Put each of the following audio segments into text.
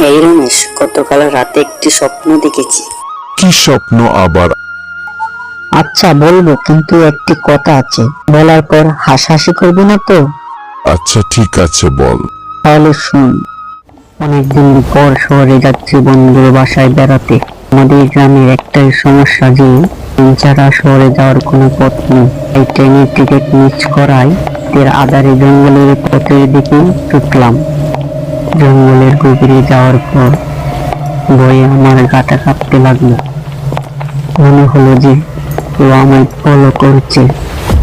এই রমেশ, গতকাল রাতে একটি স্বপ্ন দেখেছি। কি স্বপ্ন আবার? আচ্ছা বলবো, কিন্তু একটি কথা আছে, বলার পর হাসাহাসি করবি না তো? আচ্ছা ঠিক আছে বল। তাহলে শুন। অনেকদিন পর শহরে যাচ্ছি বন্ধুর বাসায় বেড়াতে। আমাদের গ্রামের একটাই সমস্যা যে ছাড়া শহরে যাওয়ার কোনো পথ নেই। এই ট্রেনের টিকিট মিস করায় আধারে জঙ্গলের পথের দিকে ছুটলাম। জঙ্গলের গভীরে যাওয়ার পর ভয়ে আমার গাটা কাঁপতে লাগলো। মনে হলো যে কেউ আমায় ফলো করছে।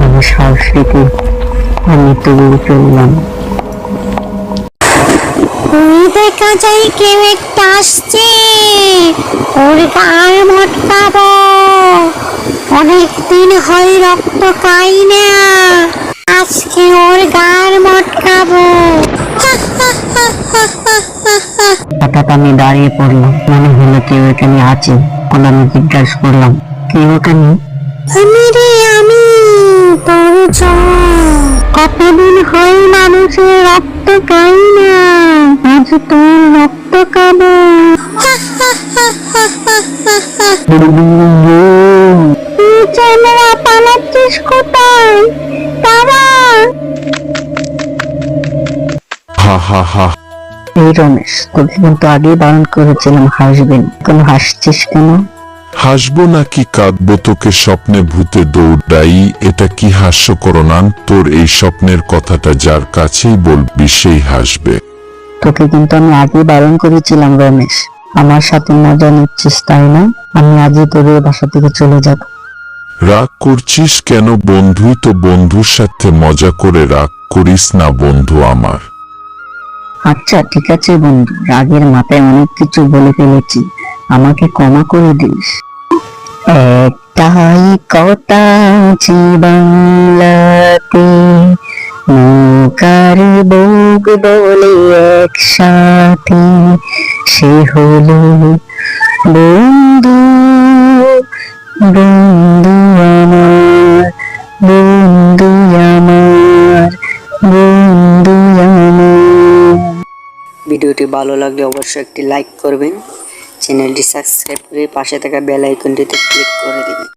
আমি সাহস রেখে আমি তবুও চললাম। ওই দেখা যায় কেউ একটা আসছে, ওর গাল মটকাবো। অনেকদিন হয় রক্ত খাই না, আজকে ওর গাল মটকাবো। হঠাৎ আমি দাঁড়িয়ে পড়লাম, মনে হলো কেউ এখানে আছে। আমি জিজ্ঞাসা করলাম, কে ওখানে? আমি রে, আমি তোর কতদিন হয় মানুষের রক্ত খাই না, আজ তোর রক্ত খাবো। পালাচ্ছিস কোথায়? তারা হা হা হা। এই রমেশ, তোকে কিন্তু আগেই বারণ করেছিলাম হাসবেন, কেন হাসছিস কেন? হাসবো নাকি কাঁদবো? তোকে স্বপ্নে ভূতে দৌড়াই, এটা কি হাস্যকর না? তোর এই স্বপ্নের কথাটা যার কাছেই বলবি সেই হাসবে। তোকে কিন্তু আমি আগেই বারণ করেছিলাম রমেশ। আমার সাথে মজা নিচ্ছিস তাই না? আমি আজই তোর এই বাসা থেকে চলে যাব। রাগ করছিস কেন? বন্ধুই তো, বন্ধুর সাথে মজা করে রাগ করিস না বন্ধু আমার। আচ্ছা ঠিক আছে বন্ধু, রাগের মাথায় অনেক কিছু বলে ফেলেছি, আমাকে ক্ষমা করে দিস। একটাই কথা আছে বাংলাতে, নৌকার বুক বলে একসাথে, সে হলো বন্ধু। বন্ধু আমার, বন্ধু আমার, বন্ধু আমার। ভিডিওটি ভালো লাগলে অবশ্যই একটি লাইক করবেন, চ্যানেলটি সাবস্ক্রাইব করে পাশে থাকা বেল আইকনটিতে ক্লিক করে দেবেন।